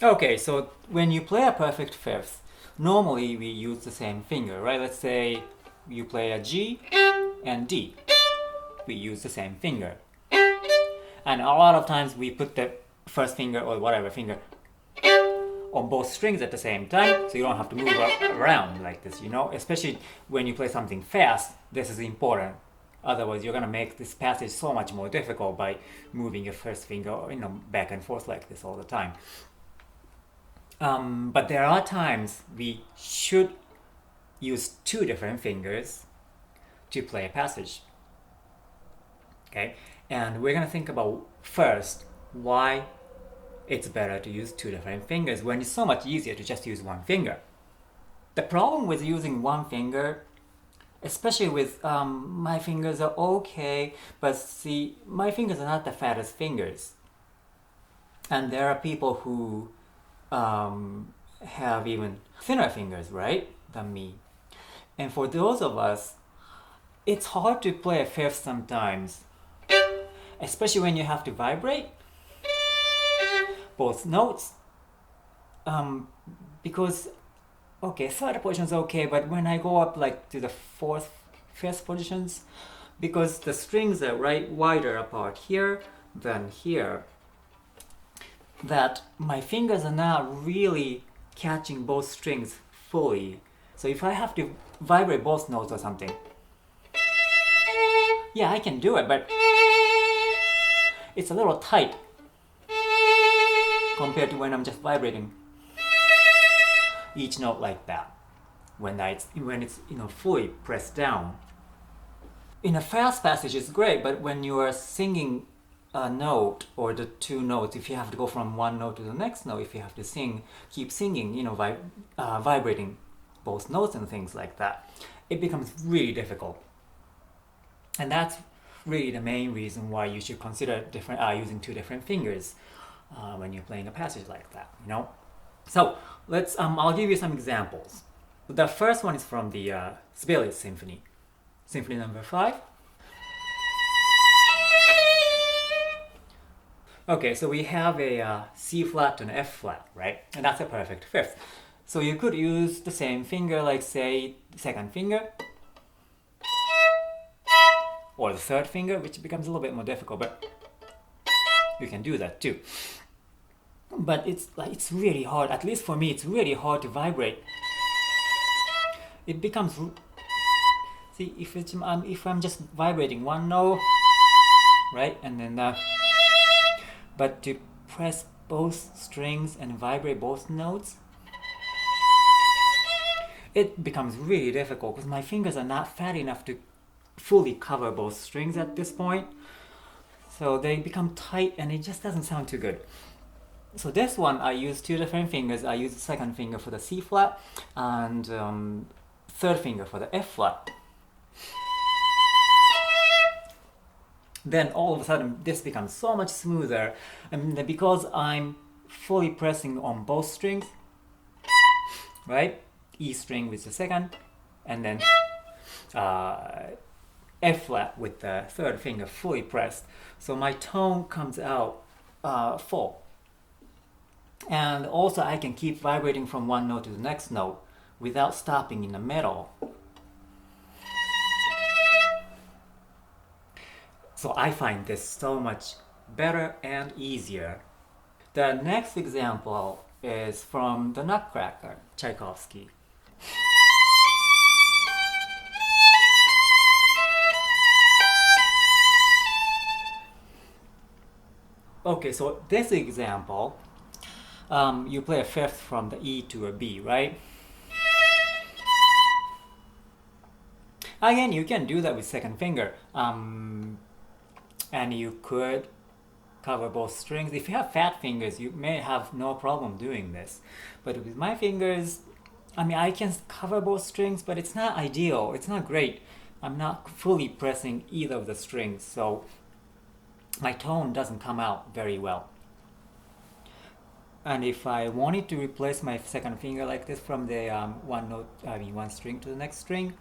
Okay, so when you play a perfect fifth, normally we use the same finger, right? Let's say you play a G and D. We use the same finger. And a lot of times we put the first finger or whatever finger on both strings at the same time, so you don't have to move around like this, Especially when you play something fast, this is important. Otherwise, you're gonna make this passage so much more difficult by moving your first finger, back and forth like this all the time. But there are times we should use two different fingers to play a passage. Okay, and we're gonna think about first why it's better to use two different fingers when it's so much easier to just use one finger. The problem with using one finger, especially with my fingers are okay, but see, my fingers are not the fattest fingers. And there are people who have even thinner fingers, right, than me. And for those of us, it's hard to play a fifth sometimes, especially when you have to vibrate both notes. Because, okay, third position is okay, but when I go up like to the fourth, fifth positions, because the strings are wider apart here than here, that my fingers are not really catching both strings fully. So if I have to vibrate both notes or something, yeah, I can do it, but it's a little tight compared to when I'm just vibrating each note like that. When it's fully pressed down. In a fast passage, it's great, but when you are singing a note or the two notes, if you have to go from one note to the next note, if you have to keep singing, vibrating both notes and things like that, it becomes really difficult. And that's really the main reason why you should consider using two different fingers when you're playing a passage like that, So let's I'll give you some examples. The first one is from the Sibelius Symphony, Symphony number 5. Okay, so we have a C flat to an F flat, right? And that's a perfect fifth. So you could use the same finger, like say the second finger, or the third finger, which becomes a little bit more difficult, but you can do that too. But it's really hard, at least for me, it's really hard to vibrate. It becomes, see, if I'm just vibrating one note, right, and then but to press both strings and vibrate both notes, it becomes really difficult because my fingers are not fat enough to fully cover both strings at this point. So they become tight and it just doesn't sound too good. So this one, I use two different fingers. I use the second finger for the C flat and third finger for the F flat. Then all of a sudden this becomes so much smoother, and because I'm fully pressing on both strings, right? E string with the second, and then F flat with the third finger fully pressed. So my tone comes out full. And also I can keep vibrating from one note to the next note without stopping in the middle. So I find this so much better and easier. The next example is from the Nutcracker, Tchaikovsky. Okay, so this example, you play a fifth from the E to a B, right? Again, you can do that with second finger. And you could cover both strings. If you have fat fingers, you may have no problem doing this. But with my fingers, I can cover both strings, but it's not ideal. It's not great. I'm not fully pressing either of the strings, so my tone doesn't come out very well. And if I wanted to replace my second finger like this from the one string to the next string,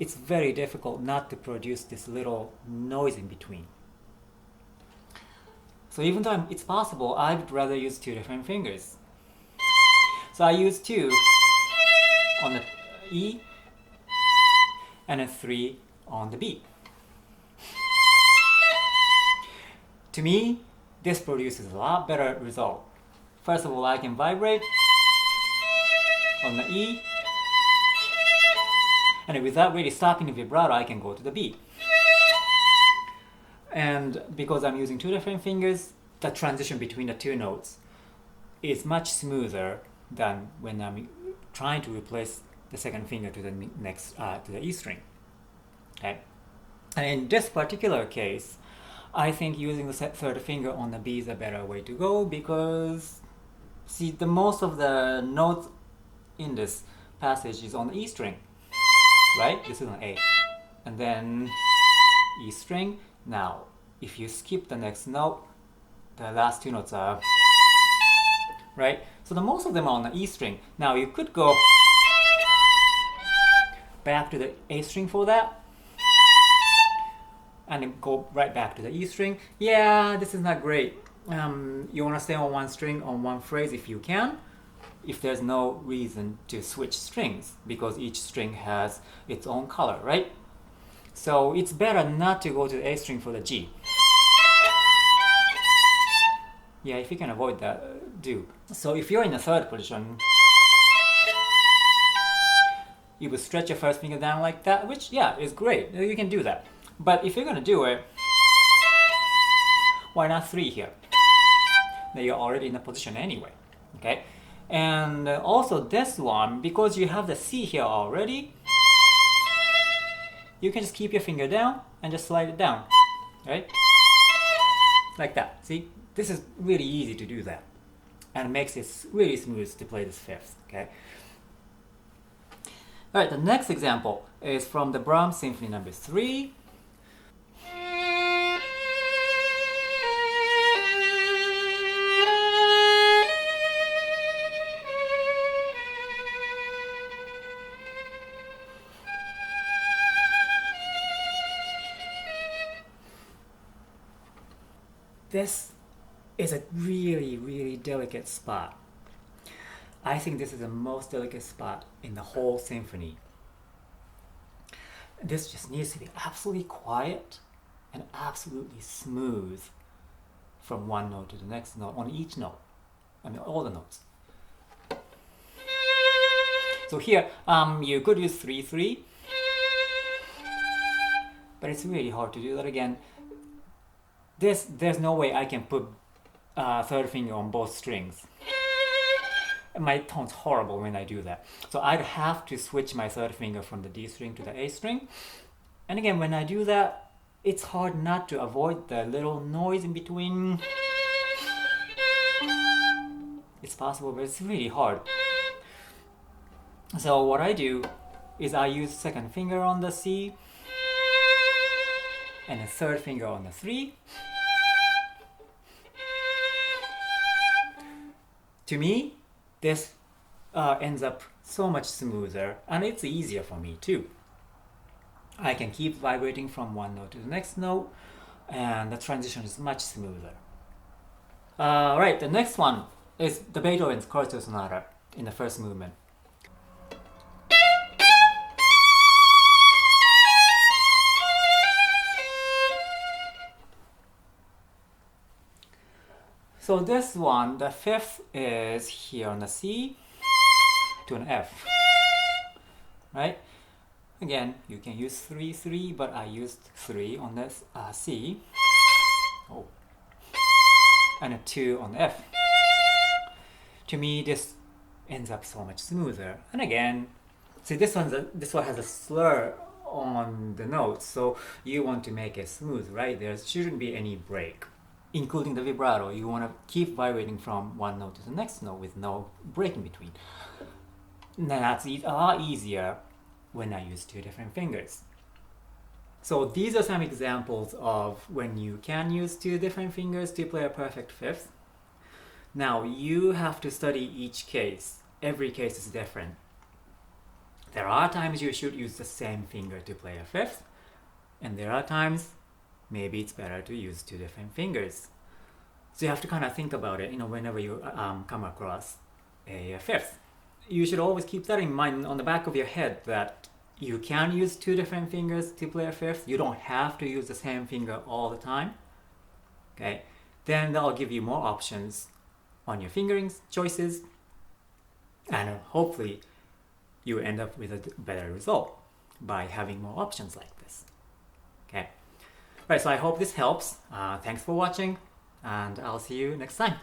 it's very difficult not to produce this little noise in between. So even though it's possible, I would rather use two different fingers. So I use 2 on the E and a 3 on the B. To me, this produces a lot better result. First of all, I can vibrate on the E, and without really stopping the vibrato, I can go to the B. And because I'm using 2 different fingers, the transition between the 2 notes is much smoother than when I'm trying to replace the second finger to the next to the E string. Okay, and in this particular case, I think using the third finger on the B is a better way to go, because see, the most of the notes in this passage is on the E string, right? This is on A, and then E string. Now, if you skip the next note, the last 2 notes are right. So the most of them are on the E string. Now you could go back to the A string for that, and then go right back to the E string. Yeah, this is not great. You want to stay on one string on one phrase if you can, if there's no reason to switch strings, because each string has its own color, right? So it's better not to go to the A string for the G. Yeah, if you can avoid that, do. So if you're in the third position, you would stretch your first finger down like that, which, yeah, is great. You can do that. But if you're going to do it, why not 3 here? Now you're already in a position anyway, okay? And also this one, because you have the C here already, you can just keep your finger down and just slide it down, right? Like that. See, this is really easy to do that, and it makes it really smooth to play this fifth, okay? All right, the next example is from the Brahms Symphony number 3. This is a really, really delicate spot. I think this is the most delicate spot in the whole symphony. This just needs to be absolutely quiet and absolutely smooth from one note to the next note on each note. I mean, all the notes. So here, you could use 3-3, but it's really hard to do that again. There's no way I can put third finger on both strings. My tone's horrible when I do that. So I'd have to switch my third finger from the D string to the A string. And again, when I do that, it's hard not to avoid the little noise in between. It's possible, but it's really hard. So what I do is I use second finger on the C and a third finger on the 3. To me, this ends up so much smoother, and it's easier for me too. I can keep vibrating from one note to the next note, and the transition is much smoother. Right, the next one is the Beethoven's Kreutzer Sonata in the first movement. So this one, the fifth is here on the C to an F, right? Again, you can use 3-3, but I used 3 on this C, and a 2 on the F. To me, this ends up so much smoother. And again, see, this one has a slur on the notes, so you want to make it smooth, right? There shouldn't be any break. Including the vibrato, you want to keep vibrating from one note to the next note with no break in between. Now that's a lot easier when I use 2 different fingers. So these are some examples of when you can use 2 different fingers to play a perfect fifth. Now you have to study each case. Every case is different. There are times you should use the same finger to play a fifth, and there are times maybe it's better to use 2 different fingers. So you have to kind of think about it, whenever you come across a fifth. you should always keep that in mind on the back of your head, that you can use two different fingers to play a fifth. You don't have to use the same finger all the time. Okay, then that'll give you more options on your fingering choices, and hopefully you end up with a better result by having more options like this. Okay, right, so I hope this helps. Thanks for watching, and I'll see you next time.